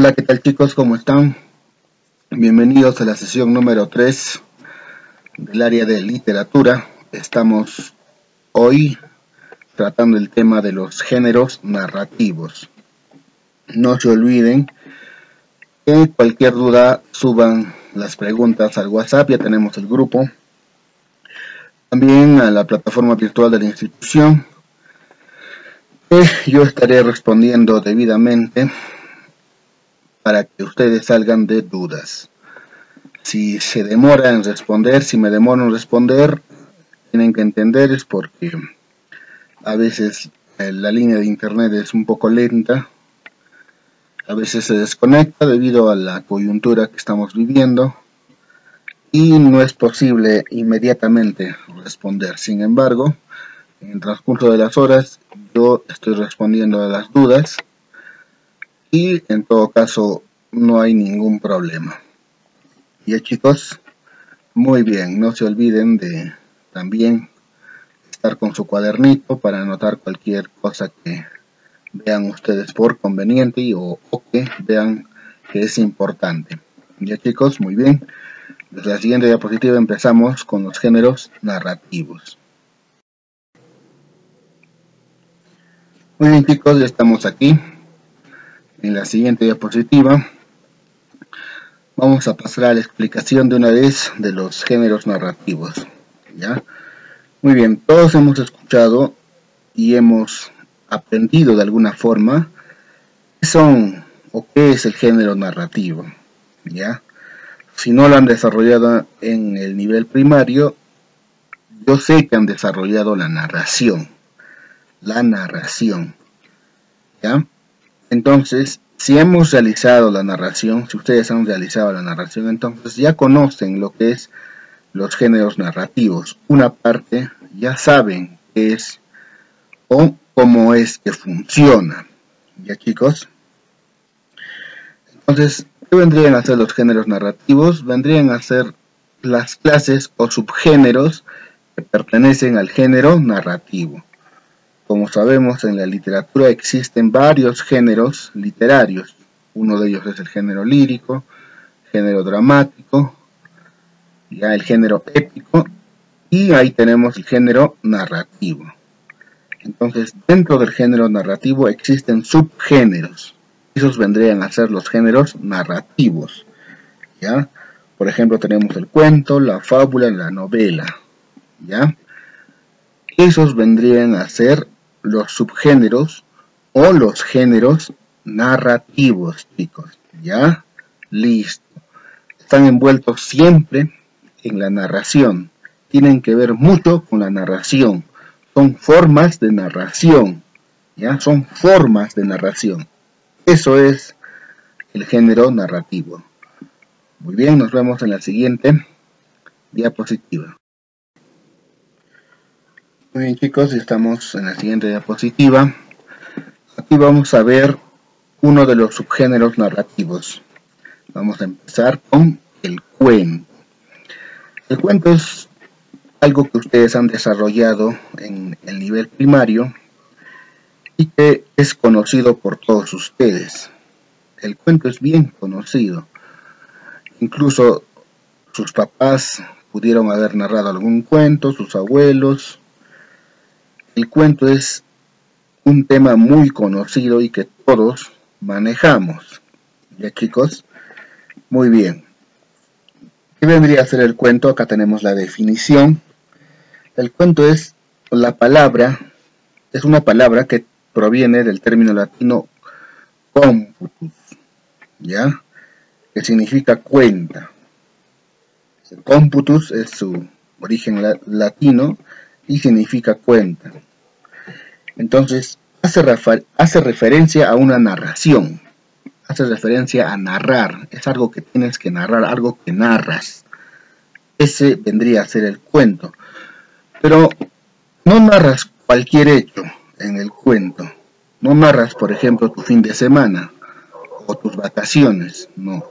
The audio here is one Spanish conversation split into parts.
Hola, ¿qué tal chicos? ¿Cómo están? Bienvenidos a la sesión número 3 del área de literatura. Estamos hoy tratando el tema de los géneros narrativos. No se olviden que cualquier duda suban las preguntas al WhatsApp, ya tenemos el grupo. También a la plataforma virtual de la institución. Yo estaré respondiendo debidamente para que ustedes salgan de dudas. Si se demora en responder, si me demoro en responder, tienen que entender es porque a veces la línea de internet es un poco lenta, a veces se desconecta debido a la coyuntura que estamos viviendo y no es posible inmediatamente responder. Sin embargo, en el transcurso de las horas yo estoy respondiendo a las dudas y en todo caso no hay ningún problema. Ya chicos, muy bien, no se olviden de también estar con su cuadernito para anotar cualquier cosa que vean ustedes por conveniente o que vean que es importante. Ya chicos, muy bien. Desde la siguiente diapositiva empezamos con los géneros narrativos. Muy bien chicos, ya estamos aquí. En la siguiente diapositiva vamos a pasar a la explicación de una vez de los géneros narrativos. ¿Ya? Muy bien, todos hemos escuchado y hemos aprendido de alguna forma qué son o qué es el género narrativo. ¿Ya? Si no lo han desarrollado en el nivel primario, yo sé que han desarrollado la narración. ¿Ya? Entonces, si hemos realizado la narración, si ustedes han realizado la narración, entonces ya conocen lo que es los géneros narrativos. Una parte ya saben qué es o cómo es que funciona. ¿Ya chicos? Entonces, ¿qué vendrían a ser los géneros narrativos? Vendrían a ser las clases o subgéneros que pertenecen al género narrativo. Como sabemos, en la literatura existen varios géneros literarios. Uno de ellos es el género lírico, género dramático, ya el género épico, y ahí tenemos el género narrativo. Entonces, dentro del género narrativo existen subgéneros. Esos vendrían a ser los géneros narrativos. ¿Ya? Por ejemplo, tenemos el cuento, la fábula, la novela. ¿Ya? Esos vendrían a ser los subgéneros o los géneros narrativos, chicos. ¿Ya? Listo. Están envueltos siempre en la narración. Tienen que ver mucho con la narración. Son formas de narración. ¿Ya? Son formas de narración. Eso es el género narrativo. Muy bien, nos vemos en la siguiente diapositiva. Muy bien chicos, estamos en la siguiente diapositiva. Aquí vamos a ver uno de los subgéneros narrativos. Vamos a empezar con el cuento. El cuento es algo que ustedes han desarrollado en el nivel primario y que es conocido por todos ustedes. El cuento es bien conocido. Incluso sus papás pudieron haber narrado algún cuento, sus abuelos. El cuento es un tema muy conocido y que todos manejamos. ¿Ya chicos? Muy bien. ¿Qué vendría a ser el cuento? Acá tenemos la definición. El cuento es una palabra que proviene del término latino computus, ¿ya? Que significa cuenta. El computus es su origen latino y significa cuenta. Entonces, hace referencia a una narración. Hace referencia a narrar. Es algo que tienes que narrar, algo que narras. Ese vendría a ser el cuento. Pero no narras cualquier hecho en el cuento. No narras, por ejemplo, tu fin de semana o tus vacaciones. No.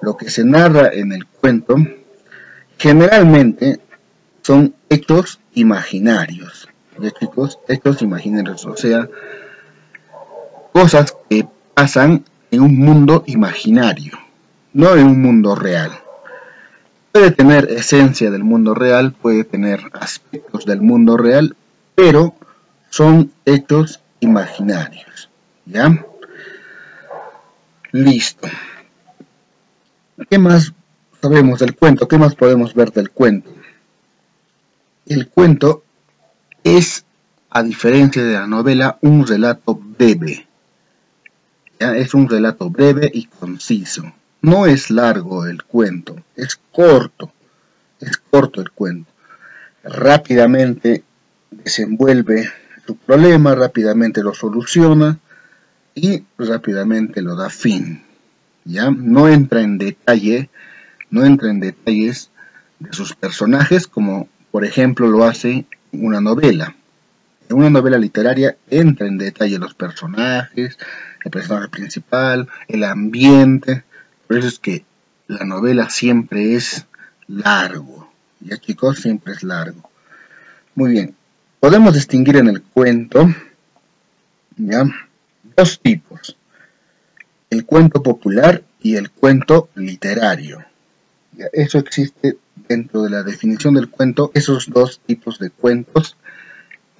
Lo que se narra en el cuento generalmente son hechos imaginarios. ¿Ya chicos? Hechos imaginarios. O sea, cosas que pasan en un mundo imaginario, no en un mundo real. Puede tener esencia del mundo real, puede tener aspectos del mundo real, pero son hechos imaginarios, ¿ya? Listo. ¿Qué más sabemos del cuento? ¿Qué más podemos ver del cuento? El cuento es, a diferencia de la novela, un relato breve. ¿Ya? Es un relato breve y conciso. No es largo el cuento, es corto el cuento. Rápidamente desenvuelve su problema, rápidamente lo soluciona y rápidamente lo da fin. ¿Ya? No entra en detalles de sus personajes como por ejemplo lo hace una novela. En una novela literaria entra en detalle los personajes, el personaje principal, el ambiente. Por eso es que la novela siempre es largo. Ya chicos, siempre es largo. Muy bien. Podemos distinguir en el cuento, ¿ya?, dos tipos. El cuento popular y el cuento literario. ¿Ya? Eso existe dentro de la definición del cuento. Esos dos tipos de cuentos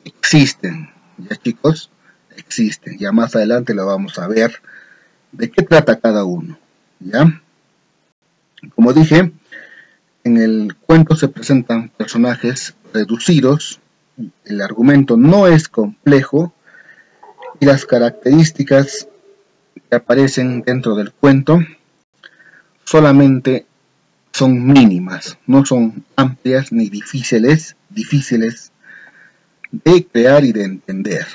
existen. Ya chicos, existen. Ya más adelante lo vamos a ver de qué trata cada uno. ¿Ya? Como dije, en el cuento se presentan personajes reducidos, el argumento no es complejo y las características que aparecen dentro del cuento solamente son mínimas, no son amplias ni difíciles de crear y de entender.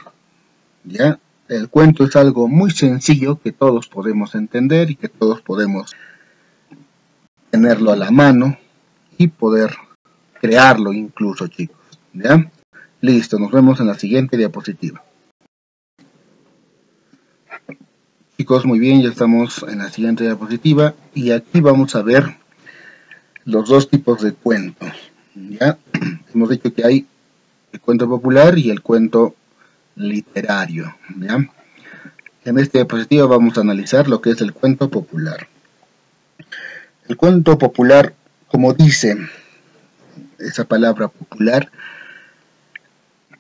¿Ya? El cuento es algo muy sencillo que todos podemos entender y que todos podemos tenerlo a la mano y poder crearlo incluso, chicos. ¿Ya? Listo, nos vemos en la siguiente diapositiva. Chicos, muy bien, ya estamos en la siguiente diapositiva y aquí vamos a ver los dos tipos de cuentos. ¿Ya? Hemos dicho que hay el cuento popular y el cuento literario. ¿Ya? En esta diapositiva vamos a analizar lo que es el cuento popular. El cuento popular, como dice esa palabra popular,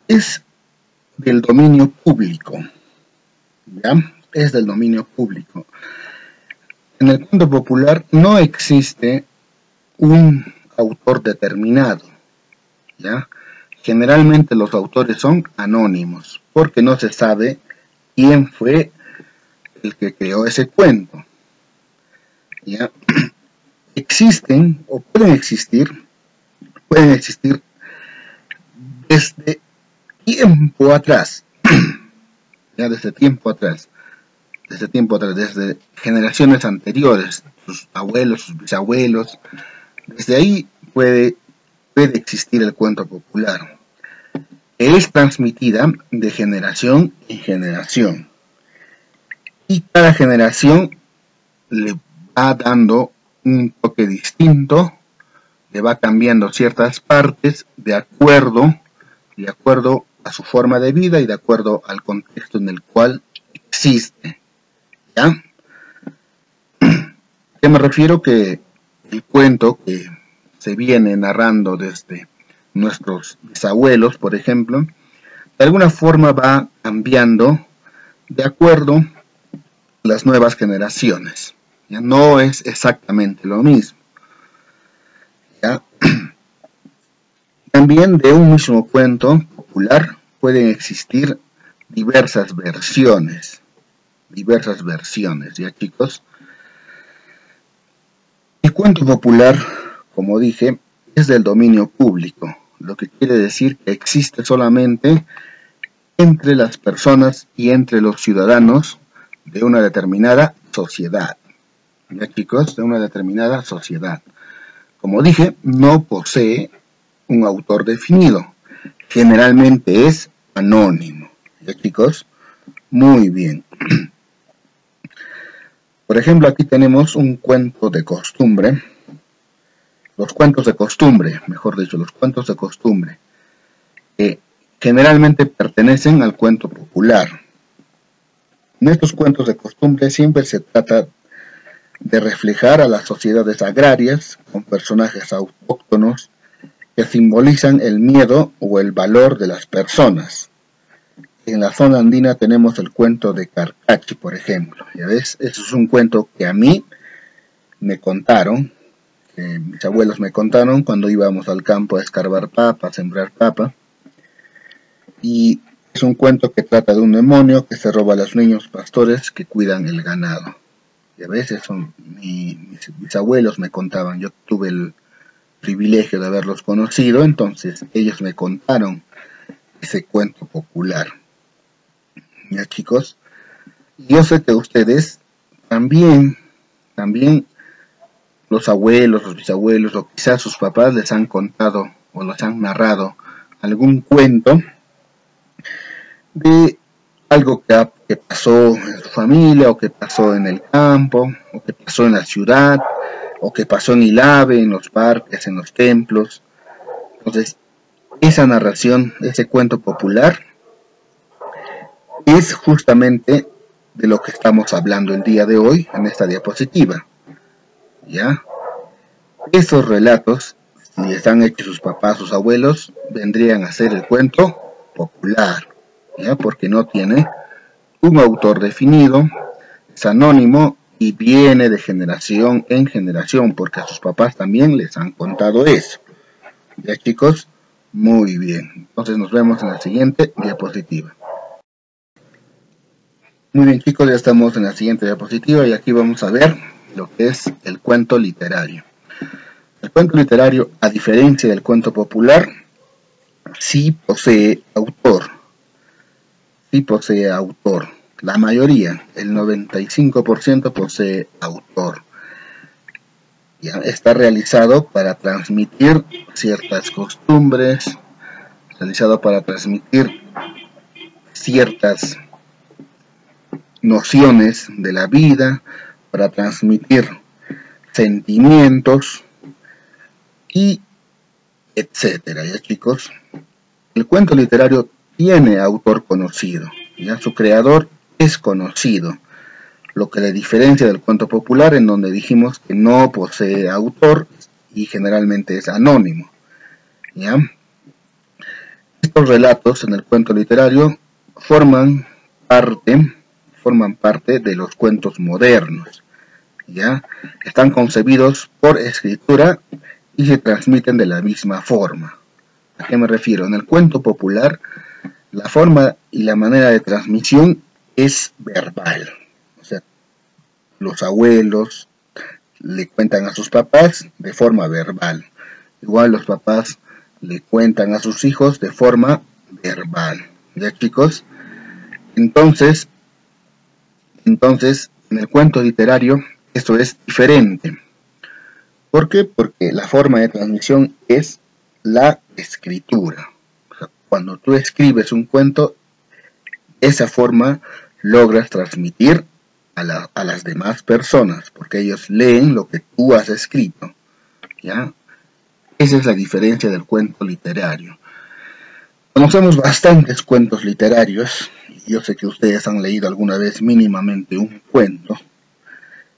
es del dominio público. ¿Ya? Es del dominio público. En el cuento popular no existe un autor determinado. ¿Ya? Generalmente los autores son anónimos, porque no se sabe quién fue el que creó ese cuento. ¿Ya? Existen o pueden existir desde tiempo atrás. Ya desde tiempo atrás, desde generaciones anteriores, sus abuelos, sus bisabuelos. Desde ahí puede existir el cuento popular, que es transmitida de generación en generación. Y cada generación le va dando un toque distinto, le va cambiando ciertas partes de acuerdo a su forma de vida y de acuerdo al contexto en el cual existe. ¿Ya? ¿Qué me refiero? Que el cuento que se viene narrando desde nuestros bisabuelos, por ejemplo, de alguna forma va cambiando de acuerdo a las nuevas generaciones. Ya no es exactamente lo mismo. ¿Ya? También de un mismo cuento popular pueden existir diversas versiones, ¿ya chicos? El cuento popular, como dije, es del dominio público, lo que quiere decir que existe solamente entre las personas y entre los ciudadanos de una determinada sociedad. ¿Ya chicos? De una determinada sociedad. Como dije, no posee un autor definido. Generalmente es anónimo. ¿Ya chicos? Muy bien. Por ejemplo, aquí tenemos un cuento de costumbre. Los cuentos de costumbre, mejor dicho, los cuentos de costumbre, que generalmente pertenecen al cuento popular. En estos cuentos de costumbre siempre se trata de reflejar a las sociedades agrarias con personajes autóctonos que simbolizan el miedo o el valor de las personas. En la zona andina tenemos el cuento de Carcachi, por ejemplo. ¿Ya ves? Eso es un cuento que a mí me contaron, que mis abuelos me contaron cuando íbamos al campo a escarbar papa, a sembrar papa. Y es un cuento que trata de un demonio que se roba a los niños pastores que cuidan el ganado. Y a veces mis abuelos me contaban, yo tuve el privilegio de haberlos conocido, entonces ellos me contaron ese cuento popular. Ya, chicos, yo sé que ustedes también los abuelos, los bisabuelos o quizás sus papás les han contado o les han narrado algún cuento de algo que pasó en su familia, o que pasó en el campo, o que pasó en la ciudad, o que pasó en Ilave, en los parques, en los templos. Entonces, esa narración, ese cuento popular, es justamente de lo que estamos hablando el día de hoy en esta diapositiva. ¿Ya? Esos relatos, si les han hecho sus papás, sus abuelos, vendrían a ser el cuento popular, ¿ya? Porque no tiene un autor definido, es anónimo y viene de generación en generación, porque a sus papás también les han contado eso. ¿Ya, chicos? Muy bien. Entonces nos vemos en la siguiente diapositiva. Muy bien, chicos, ya estamos en la siguiente diapositiva y aquí vamos a ver lo que es el cuento literario. El cuento literario, a diferencia del cuento popular, sí posee autor. Sí posee autor. La mayoría, el 95% posee autor. Ya está realizado para transmitir ciertas costumbres, realizado para transmitir ciertas nociones de la vida, para transmitir sentimientos y etcétera. Ya, chicos, el cuento literario tiene autor conocido, ya su creador es conocido, lo que le diferencia del cuento popular, en donde dijimos que no posee autor y generalmente es anónimo. ¿Ya? Estos relatos en el cuento literario forman parte de los cuentos modernos. ¿Ya? Están concebidos por escritura y se transmiten de la misma forma. ¿A qué me refiero? En el cuento popular, la forma y la manera de transmisión es verbal. O sea, los abuelos le cuentan a sus papás de forma verbal. Igual los papás le cuentan a sus hijos de forma verbal. ¿Ya, chicos? Entonces, en el cuento literario, esto es diferente. ¿Por qué? Porque la forma de transmisión es la escritura. O sea, cuando tú escribes un cuento, esa forma logras transmitir a las demás personas, porque ellos leen lo que tú has escrito. ¿Ya? Esa es la diferencia del cuento literario. Conocemos bastantes cuentos literarios, y yo sé que ustedes han leído alguna vez mínimamente un cuento,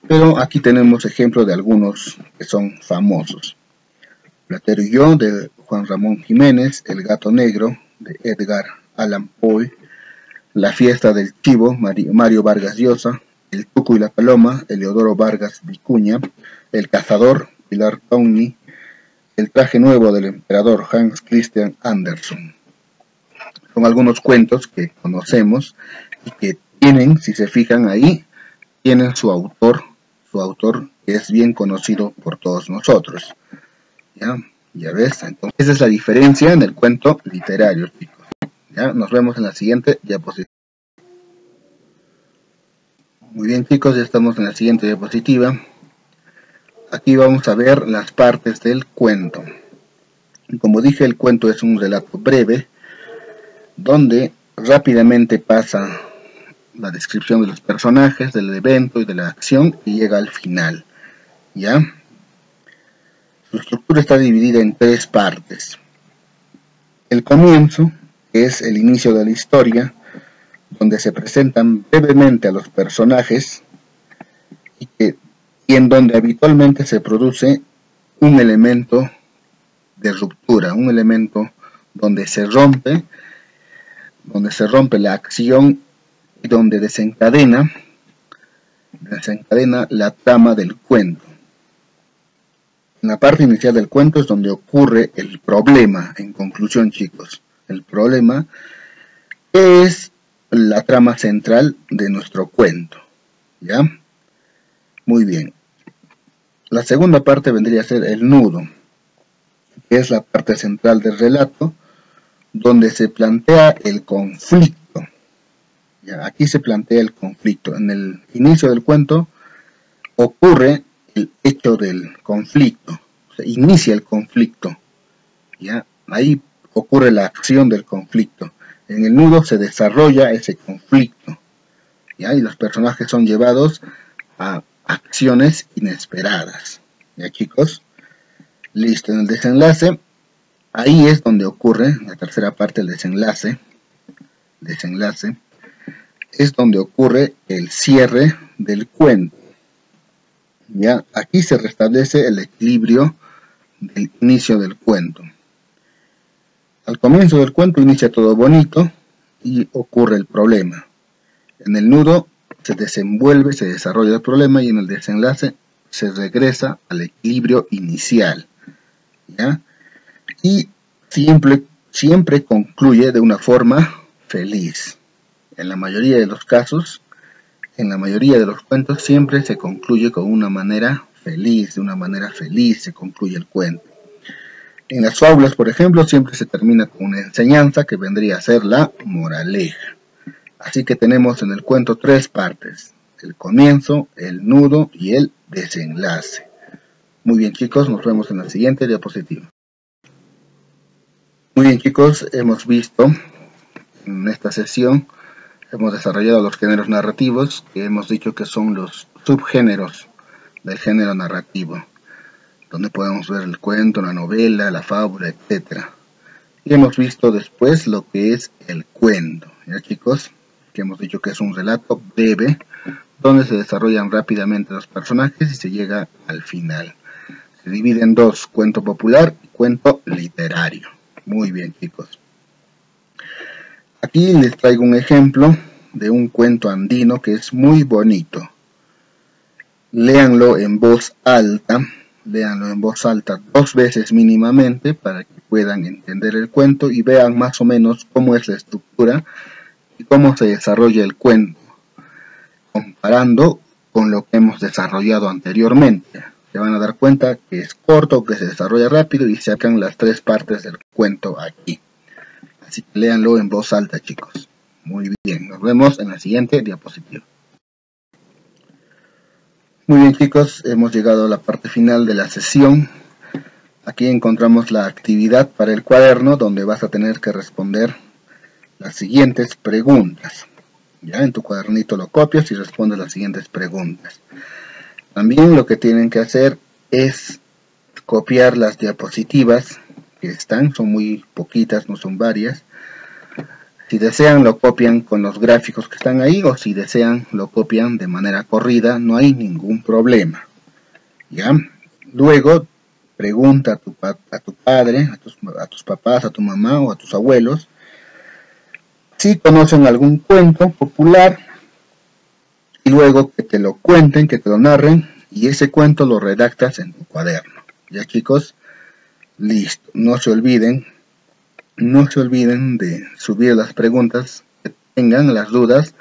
pero aquí tenemos ejemplos de algunos que son famosos. Platero y yo, de Juan Ramón Jiménez, El gato negro, de Edgar Allan Poe, La fiesta del chivo, Mario Vargas Llosa, El tuco y la paloma, Eleodoro Vargas Vicuña, El cazador, Pilar Townie, El traje nuevo del emperador, Hans Christian Andersen. Son algunos cuentos que conocemos y que tienen, si se fijan ahí, tienen su autor que es bien conocido por todos nosotros. ¿Ya ves? Entonces, esa es la diferencia en el cuento literario, chicos. ¿Ya? Nos vemos en la siguiente diapositiva. Muy bien, chicos, ya estamos en la siguiente diapositiva. Aquí vamos a ver las partes del cuento. Como dije, el cuento es un relato breve, donde rápidamente pasa la descripción de los personajes, del evento y de la acción, y llega al final. ¿Ya? Su estructura está dividida en 3 partes. El comienzo, que es el inicio de la historia, donde se presentan brevemente a los personajes y en donde habitualmente se produce un elemento de ruptura, un elemento donde se rompe la acción y donde desencadena la trama del cuento. En la parte inicial del cuento es donde ocurre el problema. En conclusión, chicos, el problema es la trama central de nuestro cuento, ¿ya? Muy bien. La segunda parte vendría a ser el nudo, que es la parte central del relato, donde se plantea el conflicto. ¿Ya? Aquí se plantea el conflicto. En el inicio del cuento ocurre el hecho del conflicto, se inicia el conflicto, ¿ya? Ahí ocurre la acción del conflicto. En el nudo se desarrolla ese conflicto, ¿ya? Y los personajes son llevados a acciones inesperadas, ¿ya, chicos? Listo. En el desenlace, ahí es donde ocurre la tercera parte, el desenlace es donde ocurre el cierre del cuento. ¿Ya? Aquí se restablece el equilibrio del inicio del cuento. Al comienzo del cuento inicia todo bonito y ocurre el problema. En el nudo se desenvuelve, se desarrolla el problema, y en el desenlace se regresa al equilibrio inicial, ¿ya? Y siempre concluye de una forma feliz. En la mayoría de los casos, en la mayoría de los cuentos, siempre se concluye con una manera feliz, de una manera feliz se concluye el cuento. En las fábulas, por ejemplo, siempre se termina con una enseñanza que vendría a ser la moraleja. Así que tenemos en el cuento tres partes: el comienzo, el nudo y el desenlace. Muy bien, chicos, nos vemos en la siguiente diapositiva. Muy bien, chicos, hemos visto en esta sesión, hemos desarrollado los géneros narrativos, que hemos dicho que son los subgéneros del género narrativo, donde podemos ver el cuento, la novela, la fábula, etc. Y hemos visto después lo que es el cuento, ¿ya, chicos? Que hemos dicho que es un relato breve, donde se desarrollan rápidamente los personajes y se llega al final. Se divide en dos: cuento popular y cuento literario. Muy bien, chicos. Aquí les traigo un ejemplo de un cuento andino que es muy bonito. Léanlo en voz alta, dos veces mínimamente, para que puedan entender el cuento y vean más o menos cómo es la estructura y cómo se desarrolla el cuento, comparando con lo que hemos desarrollado anteriormente. Se van a dar cuenta que es corto, que se desarrolla rápido y se sacan las tres partes del cuento aquí. Así que léanlo en voz alta, chicos. Muy bien, nos vemos en la siguiente diapositiva. Muy bien, chicos, hemos llegado a la parte final de la sesión. Aquí encontramos la actividad para el cuaderno, donde vas a tener que responder las siguientes preguntas. Ya en tu cuadernito lo copias y respondes las siguientes preguntas. También lo que tienen que hacer es copiar las diapositivas que están, son muy poquitas, no son varias. Si desean lo copian con los gráficos que están ahí, o si desean lo copian de manera corrida, no hay ningún problema. ¿Ya? Luego pregunta a tu padre, a tus papás, a tu mamá o a tus abuelos si conocen algún cuento popular, y luego que te lo cuenten, que te lo narren, y ese cuento lo redactas en tu cuaderno. ¿Ya, chicos? Listo. No se olviden de subir las preguntas que tengan, las dudas,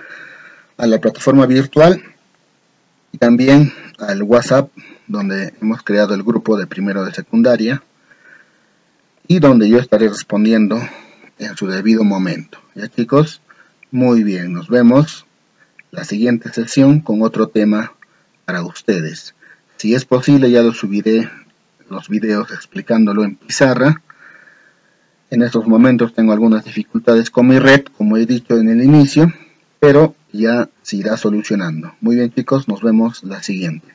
a la plataforma virtual y también al WhatsApp, donde hemos creado el grupo de primero de secundaria y donde yo estaré respondiendo en su debido momento. ¿Ya, chicos? Muy bien, nos vemos la siguiente sesión con otro tema para ustedes. Si es posible, ya los subiré los videos explicándolo en pizarra. En estos momentos tengo algunas dificultades con mi red, como he dicho en el inicio, pero ya se irá solucionando. Muy bien, chicos, nos vemos la siguiente.